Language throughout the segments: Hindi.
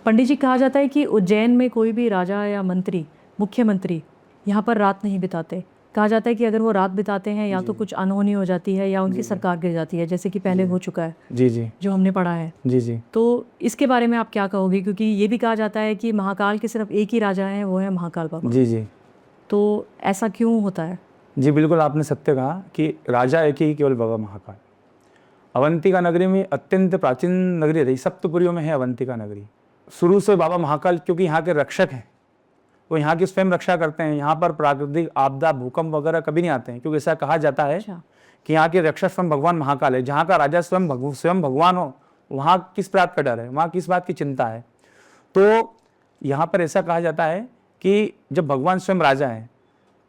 पंडित जी, कहा जाता है कि उज्जैन में कोई भी राजा या मंत्री, मुख्यमंत्री यहाँ पर रात नहीं बिताते। कहा जाता है कि अगर वो रात बिताते हैं या तो कुछ अनहोनी हो जाती है या उनकी सरकार गिर जाती है, जैसे कि पहले हो चुका है। जी जी, जो हमने पढ़ा है। जी जी। तो इसके बारे में आप क्या कहोगे? क्योंकि ये भी कहा जाता है कि महाकाल के सिर्फ एक ही राजा हैं, वो है महाकाल बाबा। जी जी। तो ऐसा क्यों होता है? जी बिल्कुल, आपने सत्य कहा कि राजा एक ही केवल बाबा महाकाल। अवंतिका नगरी में अत्यंत प्राचीन नगरी रही, सप्तपुरियों में है अवंतिका नगरी। शुरू से बाबा महाकाल क्योंकि यहाँ के रक्षक हैं, वो यहाँ की स्वयं रक्षा करते हैं। यहाँ पर प्राकृतिक आपदा, भूकंप वगैरह कभी नहीं आते हैं, क्योंकि ऐसा कहा जाता है कि यहाँ के रक्षक स्वयं भगवान महाकाल है। जहाँ का राजा स्वयं भगवान हो, वहाँ किस बात का डर है, वहाँ किस बात की चिंता है। तो यहाँ पर ऐसा कहा जाता है कि जब भगवान स्वयं राजा है,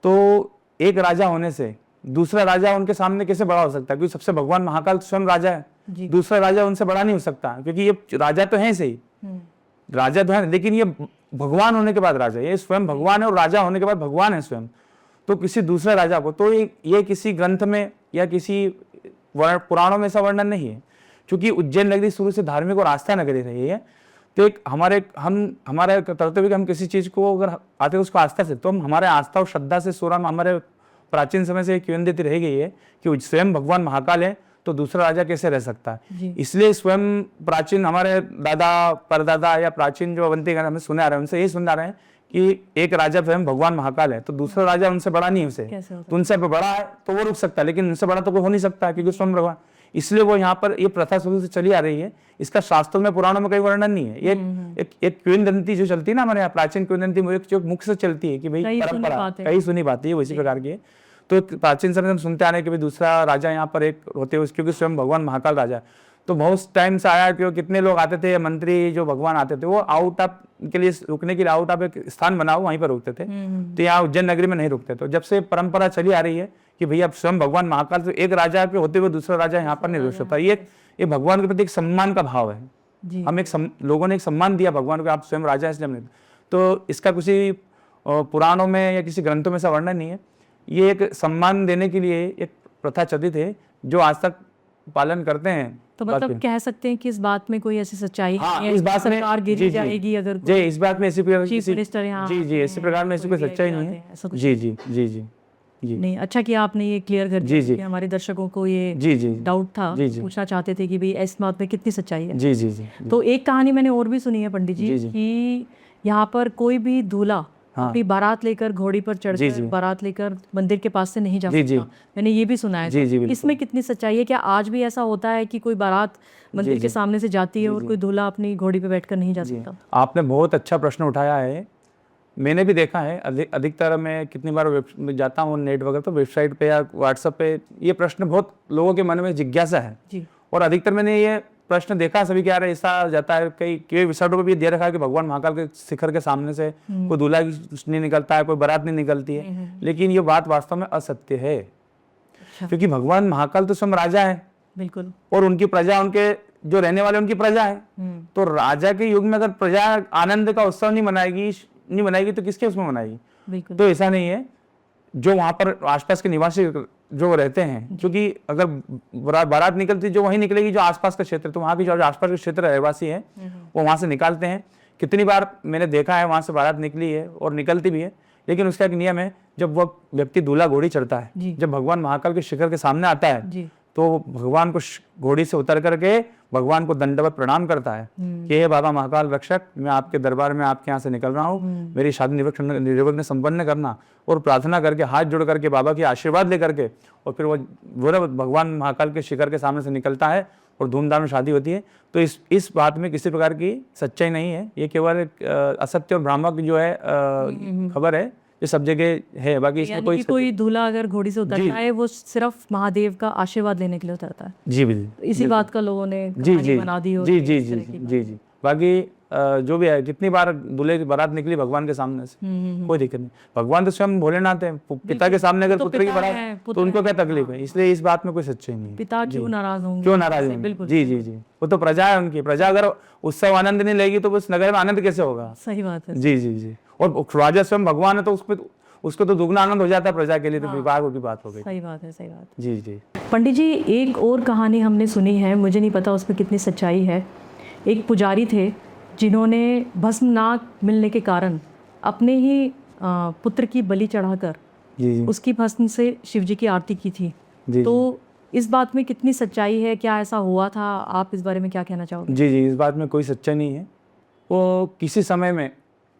तो एक राजा होने से दूसरा राजा उनके सामने कैसे बड़ा हो सकता है? क्योंकि सबसे भगवान महाकाल स्वयं राजा है, दूसरा राजा उनसे बड़ा नहीं हो सकता, क्योंकि ये राजा तो है सही, राजा तो है, लेकिन ये भगवान होने के बाद राजा, ये स्वयं भगवान है और राजा होने के बाद भगवान है स्वयं। तो किसी दूसरे राजा को, तो ये किसी ग्रंथ में या किसी पुराणों में ऐसा वर्णन नहीं है। क्योंकि उज्जैन नगरी शुरू से धार्मिक और आस्था नगरी रही है, तो एक हमारा कर्तव्य कि हम किसी चीज को अगर आते हैं उसको आस्था से, तो हम हमारे आस्था और श्रद्धा से सोरा में हमारे प्राचीन समय से किंवदंती रह गई है कि स्वयं भगवान महाकाल है, तो दूसरा राजा कैसे रह सकता है। इसलिए स्वयं प्राचीन हमारे दादा परदादा या प्राचीन जो अवंतिका हमें सुने आ रहे हैं, उनसे यही सुन आ रहे हैं कि एक राजा स्वयं भगवान महाकाल है, तो दूसरा राजा उनसे बड़ा नहीं है, उसे तो उनसे बड़ा है तो वो रुक सकता है, लेकिन उनसे बड़ा तो कोई हो नहीं सकता, क्योंकि स्वयं भगवान। इसलिए वो यहाँ पर ये प्रथा शुरू से चली आ रही है। इसका शास्त्रों में पुराणों में कोई वर्णन नहीं है। ये एक किंवदंती जो चलती है ना हमारे यहाँ, प्राचीन किंवदंती जो मुख से चलती है कि भाई परंपरा कई सुनी बातें है, इसी प्रकार की है। तो प्राचीन समय से सुनते आ रहे हैं कि भाई दूसरा राजा यहाँ पर एक होते हुए, क्योंकि स्वयं भगवान महाकाल राजा। तो बहुत टाइम से आया कि कितने लोग आते थे, मंत्री जो भगवान आते थे, वो आउट ऑफ के लिए रुकने के लिए आउट ऑफ एक स्थान बनाओ, वहीं पर रुकते थे। तो यहाँ उज्जैन नगरी में नहीं रुकते। तो जब से परंपरा चली आ रही है कि भैया स्वयं भगवान महाकाल, तो एक राजा के होते हुए दूसरा राजा यहाँ पर नहीं रुक सकता। ये भगवान के प्रति एक सम्मान का भाव है। हम लोगों ने एक सम्मान दिया भगवान को, आप स्वयं राजा है इसलिए। तो इसका किसी पुराणों में या किसी ग्रंथों में ऐसा वर्णन नहीं है। ये एक सम्मान देने के लिए एक प्रथा चलित है जो आज तक पालन करते हैं। तो मतलब कह सकते हैं कि इस बात में कोई ऐसी सच्चाई है, इस बात में सरकार गिर जाएगी अगर जी, इस बात में ऐसी चीफ मिनिस्टर यहाँ जी ऐसे प्रकार में ऐसी कोई सच्चाई नहीं है। जी जी जी जी जी नहीं, अच्छा कि आपने ये क्लियर कर दिया कि हमारे दर्शकों को ये डाउट था, पूछना चाहते थे कि भाई इस बात में कितनी सच्चाई है। जी जी जी। तो एक कहानी मैंने और भी सुनी है पंडित जी कि यहाँ पर कोई भी दूल्हा अपनी बारात लेकर घोड़ी पर चढ़कर बारात लेकर मंदिर के पास से नहीं जा सकता। मैंने ये भी सुना है। इसमें कितनी सच्चाई है? क्या आज भी ऐसा होता है कि कोई बारात मंदिर के सामने से जाती है और कोई दूल्हा अपनी घोड़ी पे बैठकर नहीं जा सकता? आपने बहुत अच्छा प्रश्न उठाया है। मैंने भी देखा है, अधिकतर मैं कितनी बार जाता हूँ नेट वगैरह, तो वेबसाइट पे या व्हाट्सएप पे ये प्रश्न बहुत लोगों के मन में जिज्ञासा है। और अधिकतर मैंने ये प्रश्न देखा सभी क्या रहे, ऐसा जाता है कई वेबसाइटों पर भी दे रखा है कि भगवान महाकाल के शिखर के सामने से कोई दूल्हा नहीं निकलता है, कोई बारात नहीं निकलती है। लेकिन ये बात वास्तव में असत्य है। क्योंकि भगवान महाकाल तो स्वयं राजा है, बिल्कुल, और उनकी प्रजा, उनके जो रहने वाले उनकी प्रजा है। तो राजा के युग में अगर प्रजा आनंद का उत्सव नहीं मनाएगी तो किसके उसमें मनाएगी? तो ऐसा नहीं है। जो वहां पर आसपास के निवासी जो रहते हैं, क्योंकि अगर बारात निकलती जो वहीं निकलेगी जो आसपास का क्षेत्र, तो वहां की जो आसपास के क्षेत्र रहवासी है वो वहां से निकालते हैं। कितनी बार मैंने देखा है वहां से बारात निकली है और निकलती भी है। लेकिन उसका एक नियम है, जब वो व्यक्ति दूल्हा घोड़ी चढ़ता है, जब भगवान महाकाल के शिखर के सामने आता है, तो भगवान को घोड़ी से उतर करके भगवान को दंडवत प्रणाम करता है कि हे बाबा महाकाल रक्षक, मैं आपके दरबार में आपके यहाँ से निकल रहा हूँ, मेरी शादी निर्विघ्न संपन्न करना, और प्रार्थना करके हाथ जोड़ करके बाबा की आशीर्वाद लेकर के, और फिर वो भगवान महाकाल के शिखर के सामने से निकलता है और धूमधाम में शादी होती है। तो इस बात में किसी प्रकार की सच्चाई नहीं है। ये केवल असत्य और भ्रामक जो है खबर है, ये सब जगह है। बाकी इसमें कोई दूल्हा अगर घोड़ी से उतरता है वो सिर्फ महादेव का आशीर्वाद लेने के लिए उतरता है। जी बिल्कुल, इसी बात का लोगों ने बना दी हो। जी जी जी जी जी। बाकी जो भी है, जितनी बार दूल्हे की बारात निकली भगवान के सामने से, कोई दिक्कत नहीं। भगवान तो स्वयं भोलेनाथ है, पिता के सामने अगर पुत्र की बारात, तो उनको क्या तकलीफ है? इसलिए इस बात में कोई सच्चाई नहीं है। पिता क्यों नाराज होंगे? क्यों नाराज होंगे? जी जी जी। वो तो प्रजा है उनकी। प्रजा अगर उत्सव आनंद नहीं लेगी तो उस नगर में आनंद कैसे होगा? सही बात है। जी जी जी। और राजा स्वयं भगवान है, तो उसको तो दुगना आनंद हो जाता है प्रजा के लिए। तो विवाह की बात हो गई। सही बात है, सही बात। जी जी। पंडित जी, एक और कहानी हमने सुनी है, मुझे नहीं पता उसमें कितनी सच्चाई है। एक पुजारी थे जिन्होंने भस्म ना मिलने के कारण अपने ही पुत्र की बलि चढ़ाकर उसकी भस्म से शिव जी की आरती की थी। तो इस बात में कितनी सच्चाई है, क्या ऐसा हुआ था? आप इस बारे में क्या कहना चाहोगे? जी जी, इस बात में कोई सच्चाई नहीं है। वो किसी समय में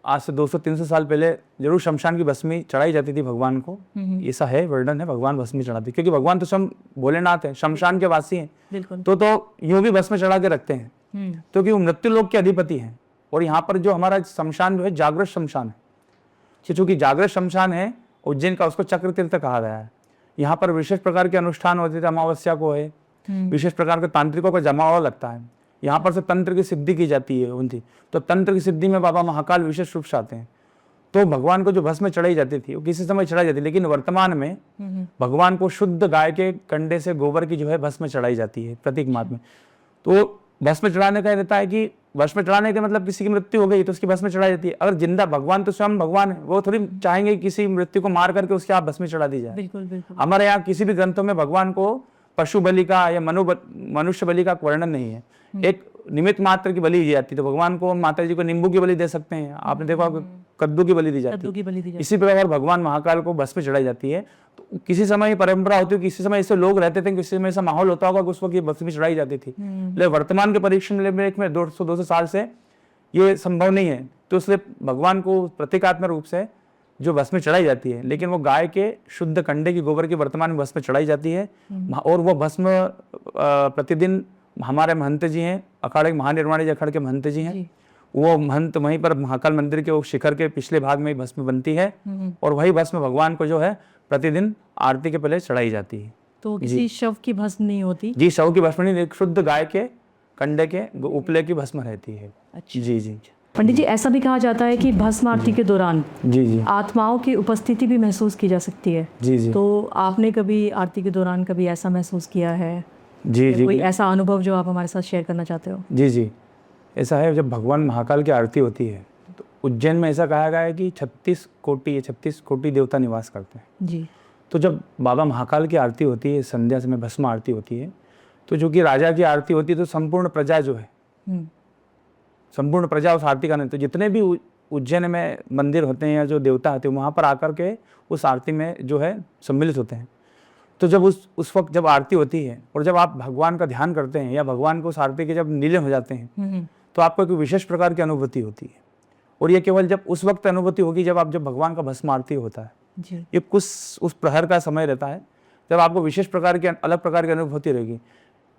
आज से 200-300 साल पहले जरूर शमशान की भस्मी चढ़ाई जाती थी भगवान को। ऐसा है, वर्णन है, भगवान भस्मी चढ़ाते, क्योंकि भगवान तो स्वयं भोलेनाथ है, शमशान के वासी हैं। बिल्कुल। तो यूं भी भस्म चढ़ा के रखते हैं, क्योंकि वो मृत्यु लोक के अधिपति हैं। और यहाँ पर जो हमारा शमशान जो है जागृत शमशान है, चूंकि जागृत शमशान है उज्जैन का, उसको चक्र तीर्थ कहा गया है। यहाँ पर विशेष प्रकार के अनुष्ठान होते थे, अमावस्या को है, विशेष प्रकार के तांत्रिकों का जमावड़ा लगता है। यहाँ पर से तंत्र की सिद्धि की जाती है उनकी। तो तंत्र की सिद्धि में बाबा महाकाल विशेष रूप से आते हैं। तो भगवान को जो भस्म चढ़ाई जाती थी वो किसी समय चढ़ाई जाती, लेकिन वर्तमान में भगवान को शुद्ध गाय के कंडे से गोबर की जो है भस्म चढ़ाई जाती है प्रतीक मात्र में। तो भस्म चढ़ाने का रहता है कि भस्म चढ़ाने का मतलब किसी की मृत्यु हो गई तो उसकी भस्म चढ़ाई जाती है। अगर जिंदा भगवान तो स्वयं भगवान है, वो थोड़ी चाहेंगे किसी मृत्यु को मार करके उसके आप भस्म चढ़ा दी जाए। बिल्कुल बिल्कुल। हमारे यहाँ किसी भी ग्रंथों में भगवान को पशु बलि का या मनुष्य बलि का वर्णन नहीं है। एक निमित्त मात्र की बलि दी जाती है। तो भगवान को, माता जी को नींबू की बलि दे सकते हैं, आपने देखा होगा कद्दू की बलि दी जाती है। इसी प्रकार भगवान महाकाल को भस्म चढ़ाई जाती है। तो किसी समय परंपरा होती है, किसी समय ऐसे लोग रहते थे, किसी समय ऐसा माहौल होता होगा कि उस वक्त ये भस्म चढ़ाई जाती थी। लेकिन वर्तमान के परीक्षण में 200 साल से ये संभव नहीं है। तो इसलिए भगवान को प्रतीकात्मक रूप से जो भस्म चढ़ाई जाती है, लेकिन वो गाय के शुद्ध कंडे की गोबर की वर्तमान में भस्म चढ़ाई जाती है। और वो भस्म प्रतिदिन हमारे महंत जी हैं, अखाड़े महानिर्वाणी जी अखाड़े के महंत जी हैं, वो महंत वहीं पर महाकाल मंदिर के शिखर के पिछले भाग में भस्म बनती है। और वही भस्म भगवान को जो है प्रतिदिन आरती के पहले चढ़ाई जाती है। तो किसी शव की भस्म नहीं होती? जी, शव की भस्म नहीं, एक शुद्ध गाय के कंडे के उपले की भस्म रहती है। अच्छा। जी जी। पंडित जी, ऐसा भी कहा जाता है कि भस्म आरती के दौरान जी आत्माओं की उपस्थिति भी महसूस की जा सकती है। जी। तो आपने कभी आरती के दौरान कभी ऐसा महसूस किया है? जी। कोई ऐसा अनुभव जो आप हमारे साथ शेयर करना चाहते हो? जी, ऐसा है, जब भगवान महाकाल की आरती होती है तो उज्जैन में ऐसा कहा गया है कि 36 कोटि देवता निवास करते हैं। जी। तो जब बाबा महाकाल की आरती होती है, संध्या समय भस्म आरती होती है, तो जो कि राजा की आरती होती है, तो संपूर्ण प्रजा जो है, संपूर्ण प्रजा उस आरती का नहीं, तो जितने भी उज्जैन में मंदिर होते हैं या जो देवता होते हैं वहाँ पर आकर के उस आरती में जो है सम्मिलित होते हैं। तो जब उस वक्त जब आरती होती है और जब आप भगवान का ध्यान करते हैं या भगवान को उस आरती के जब नीले हो जाते हैं, तो आपको एक विशेष प्रकार की अनुभूति होती है। और ये केवल जब उस वक्त अनुभूति होगी जब भगवान का भस्म आरती होता है। ये कुछ उस प्रहर का समय रहता है जब आपको विशेष प्रकार की अलग प्रकार की अनुभूति रहेगी।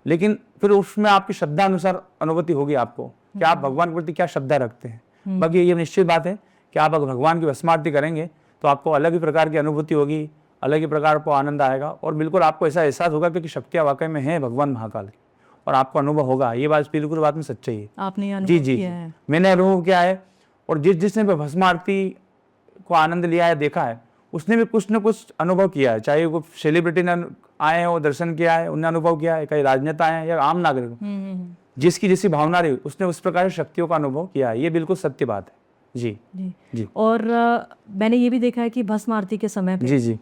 लेकिन फिर उसमें आपकी श्रद्धा अनुसार अनुभूति होगी आपको कि आप भगवान के प्रति क्या श्रद्धा रखते हैं। बाकी ये निश्चित बात है कि आप अगर भगवान की भस्म आरती करेंगे तो आपको अलग ही प्रकार की अनुभूति होगी, अलग ही प्रकार को आनंद आएगा और बिल्कुल आपको ऐसा एहसास होगा क्योंकि शक्तियाँ वाकई में है भगवान महाकाल की और आपको अनुभव होगा। ये बात बिल्कुल बात में सच्चाई है। आपने अनुभव किया है? मैंने अनुभव किया है। और जिसने भी भस्म आरती को आनंद लिया है, देखा है, उसने भी कुछ न कुछ अनुभव किया है। चाहे वो सेलिब्रिटी ने आए हो, दर्शन किया है, उन्हें अनुभव किया है, कई राजनेता आए हैं या आम नागरिक, जिसकी जैसी भावना रही उसने उस प्रकार की शक्तियों का अनुभव किया है। ये बिल्कुल सत्य बात है। जी। और मैंने ये भी देखा है कि भस्म आरती के समय पे जी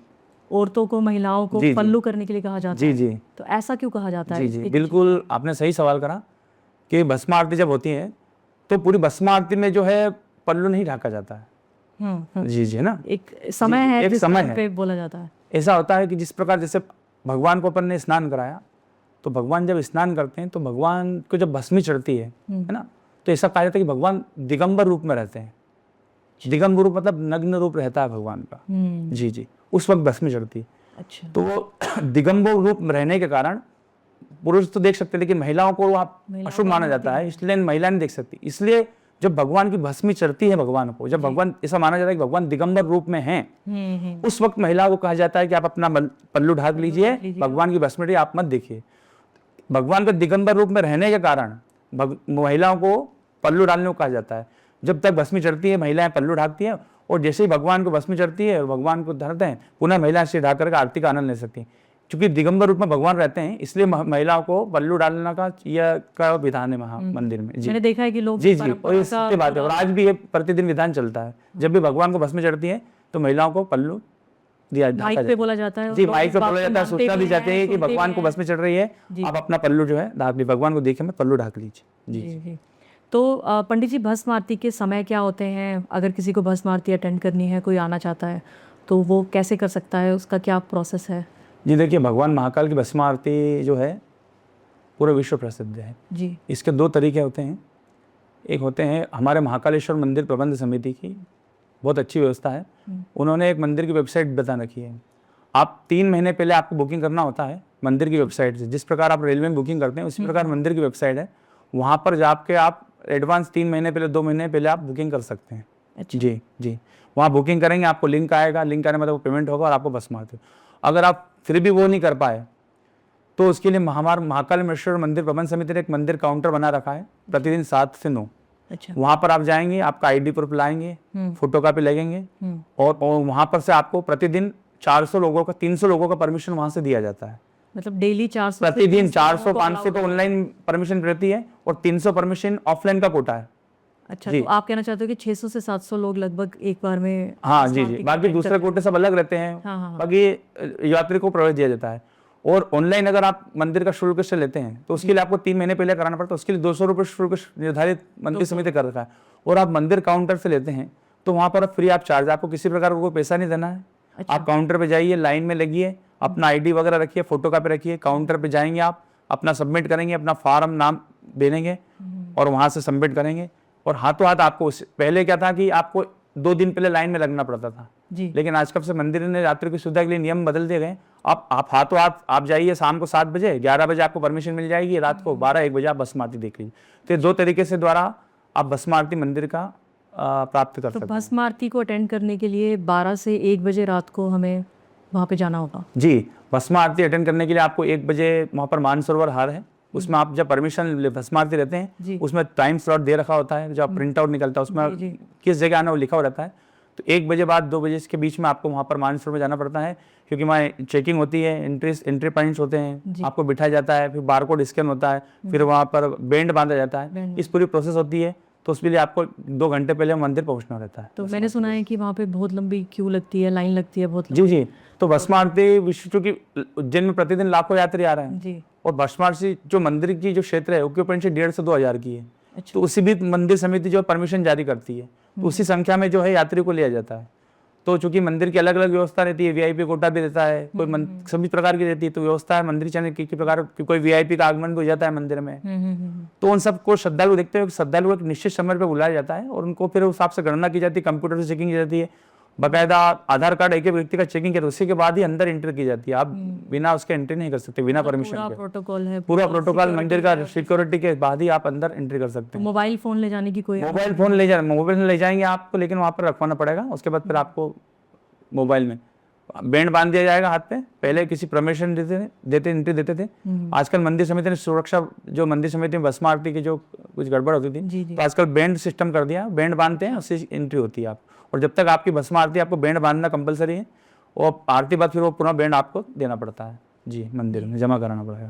औरतों को, महिलाओं को पल्लू करने के लिए कहा जाता है। जी। तो ऐसा क्यों कहा जाता है? जी, बिल्कुल आपने सही सवाल करा कि भस्म आरती जब होती है तो पूरी भस्म आरती में जो है पल्लू नहीं ढाका जाता है। जी ना, एक समय है, एक समय है, पे बोला जाता है। ऐसा होता है कि जिस प्रकार जैसे भगवान को अपन ने स्नान कराया, तो भगवान जब स्नान करते हैं तो भगवान को जब भस्मी चढ़ती है ना, तो ऐसा कहा जाता है कि भगवान दिगंबर रूप में रहते हैं। दिगंबर रूप मतलब नग्न रूप रहता है भगवान का। जी, उस वक्त भस्मी चढ़ती है। अच्छा। तो वो दिगंबर रूप में रहने के कारण पुरुष तो देख सकते हैं, लेकिन महिलाओं को आप अशुभ माना जाता है, इसलिए महिला नहीं देख सकती। इसलिए जब भगवान की भस्मी चढ़ती है भगवान को, जब भगवान, ऐसा माना जाता है कि भगवान दिगंबर रूप में हैं, उस वक्त महिला को कहा जाता है कि आप अपना पल्लू ढाक लीजिए, भगवान की भस्मी आप मत देखिए। भगवान के दिगंबर रूप में रहने के कारण महिलाओं को पल्लू डालने को कहा जाता है। जब तक भस्मी चढ़ती है महिलाएं पल्लू ढाकती हैं, और जैसे ही भगवान को भस्मी चढ़ती है और भगवान को धरते हैं, पुनः महिलाएं से ढाक करके आरती का आनंद ले सकती हैं। क्योंकि दिगंबर रूप में भगवान रहते हैं, इसलिए महिलाओं को पल्लू डालना का विधान है मंदिर में। मैंने देखा है कि लोग जी, और ये बात है, और आज भी ये प्रतिदिन विधान चलता है। जब भी भगवान को भस्मी चढ़ती है तो महिलाओं को पल्लू दिया जाता है। माइक पे बोला जाता है। जी, माइक पे बोला जाता है, सूचना दी जाती है कि भगवान को भस्मी चढ़ रही है, आप अपना पल्लू जो है ढाक लीजिए, भगवान को देखे में पल्लू ढाक लीजिए। जी। तो पंडित जी, भस्म आरती के समय क्या होते हैं? अगर किसी को भस्म आरती अटेंड करनी है, कोई आना चाहता है, तो वो कैसे कर सकता है? उसका क्या प्रोसेस है? जी देखिए, भगवान महाकाल की भस्म आरती जो है पूरे विश्व प्रसिद्ध है जी। इसके 2 तरीके होते हैं। एक होते हैं हमारे महाकालेश्वर मंदिर प्रबंध समिति की बहुत अच्छी व्यवस्था है। उन्होंने एक मंदिर की वेबसाइट बता रखी है। आप 3 महीने पहले आपको बुकिंग करना होता है मंदिर की वेबसाइट से। जिस प्रकार आप रेलवे में बुकिंग करते हैं उसी प्रकार मंदिर की वेबसाइट है, वहाँ पर जाके आप एडवांस 3 महीने पहले, 2 महीने पहले आप बुकिंग कर सकते हैं। अच्छा। जी जी, वहाँ बुकिंग करेंगे, आपको लिंक आएगा, लिंक आने मतलब पेमेंट होगा और आपको भस्म आरती। अगर आप फिर भी वो नहीं कर पाए तो उसके लिए हमारा महाकालेश्वर मंदिर प्रबंध समिति ने एक मंदिर काउंटर बना रखा है प्रतिदिन 7 से 9। अच्छा। वहाँ पर आप जाएंगे, आपका आईडी प्रूफ लाएंगे, फोटो कॉपी लगेंगे और वहाँ पर से आपको प्रतिदिन 400 लोगों का, 300 लोगों का परमिशन वहाँ से दिया जाता है। मतलब डेली 400, प्रतिदिन 400 500 तो ऑनलाइन परमिशन रहती है और 300 परमिशन ऑफलाइन का कोटा है। अच्छा, तो आप कहना चाहते हो कि 600 से 700 लोग लगभग एक बार में? हाँ जी जी, बाकी दूसरे कोटे सब अलग रहते हैं। हाँ। बाकी यात्री को प्रवेश दिया जाता है। और ऑनलाइन अगर आप मंदिर का शुल्क से लेते हैं तो उसके लिए आपको 3 महीने पहले कराना पड़ता है। उसके लिए 200 रुपये शुल्क निर्धारित मंदिर समिति कर रखा है। और आप मंदिर काउंटर से लेते हैं तो वहाँ पर फ्री आप चार्ज, आपको किसी प्रकार का कोई पैसा नहीं देना है। अच्छा। आप काउंटर पे जाइए, लाइन में लगिए, अपना आईडी वगैरह रखिए, फोटो कॉपी रखिए, काउंटर पे जाएंगे, आप अपना सबमिट करेंगे, अपना फॉर्म नाम देंगे और वहाँ से सबमिट करेंगे। और हाथों हाथ आपको, पहले क्या था कि आपको 2 दिन पहले लाइन में लगना पड़ता था जी। लेकिन आजकल से मंदिर ने यात्रियों की सुविधा के लिए नियम बदल दिए गए। आप हाथों हाथ आप जाइए, शाम को 7 बजे, 11 बजे आपको परमिशन मिल जाएगी, रात को 12-1 बजे आप भस्म आरती देख लीजिए। तो 2 तरीके से द्वारा आप भस्म आरती मंदिर का प्राप्त कर सकते हैं। तो भस्म आरती को अटेंड करने के लिए 12 से 1 बजे रात को हमें वहाँ पे जाना होगा? जी, भस्म आरती अटेंड करने के लिए आपको 1 बजे वहाँ पर मानसरोवर हार है, उसमें आप जब परमिशन भस्म आरती रहते हैं उसमें टाइम स्लॉट दे रखा होता है, जो आप प्रिंट आउट निकलता है उसमें किस जगह आना वो लिखा हुआ रहता है। तो 1 बजे बाद 2 बजे के बीच में आपको वहाँ पर मानसरोवर में जाना पड़ता है, क्योंकि वहाँ चेकिंग होती है, एंट्री पॉइंट्स होते हैं, आपको बिठाया जाता है, फिर बारकोड स्कैन होता है, फिर वहाँ पर बैंड बांधा जाता है, इस पूरी प्रोसेस होती है। तो उसके लिए आपको 2 घंटे पहले मंदिर पहुँचना रहता है। तो मैंने सुना है कि वहाँ पे बहुत लंबी क्यू लगती है, लाइन लगती है बहुत। जी जी, तो भस्म आरती विश्व, चूंकि उज्जैन में प्रतिदिन लाखों यात्री आ रहे हैं जी। और भस्म आरती जो मंदिर की जो क्षेत्र है ऑक्यूपेंसी 1,500 से 2,000 की है। अच्छा। तो उसी भी मंदिर समिति जो परमिशन जारी करती है, तो उसी संख्या में जो है यात्री को लिया जाता है। तो चूंकि मंदिर की अलग अलग व्यवस्था रहती है, वीआईपी कोटा भी रहता है, कोई सभी प्रकार की रहती है, तो व्यवस्था है मंदिर चैनल की प्रकार, कोई वीआईपी का आगमन भी हो जाता है मंदिर में। तो उन सबको श्रद्धालु देखते हुए श्रद्धालु एक निश्चित समय पर बुलाया जाता है और उनको फिर उस हिसाब से गणना की जाती है, कंप्यूटर से चेकिंग की जाती है, बाकायदा आधार कार्ड एक व्यक्ति का चेकिंग किया, उसी के बाद ही अंदर एंटर की जाती है। आप बिना उसके एंट्री नहीं कर सकते, बिना परमिशन के। प्रोटोकॉल है, पूरा प्रोटोकॉल मंदिर का, सिक्योरिटी के बाद ही आप अंदर एंट्री कर सकते हैं। मोबाइल फोन ले जाने की कोई? मोबाइल ले जाएंगे आपको, लेकिन वहाँ पर रखवाना पड़ेगा। उसके बाद फिर आपको मोबाइल में बैंड बांध दिया जाएगा हाथ पे। पहले किसी परमिशन एंट्री देते थे। आजकल मंदिर समिति ने सुरक्षा, जो मंदिर समिति में भस्म आरती की जो कुछ गड़बड़ होती थी, तो आजकल बैंड सिस्टम कर दिया, बैंड बांधते हैं, उससे एंट्री होती है आप। और जब तक आपकी भस्म आरती, आपको बैंड बांधना कंपलसरी है और आरती बाद फिर वो पुनः बैंड आपको देना पड़ता है जी, मंदिर में जमा कराना पड़ेगा।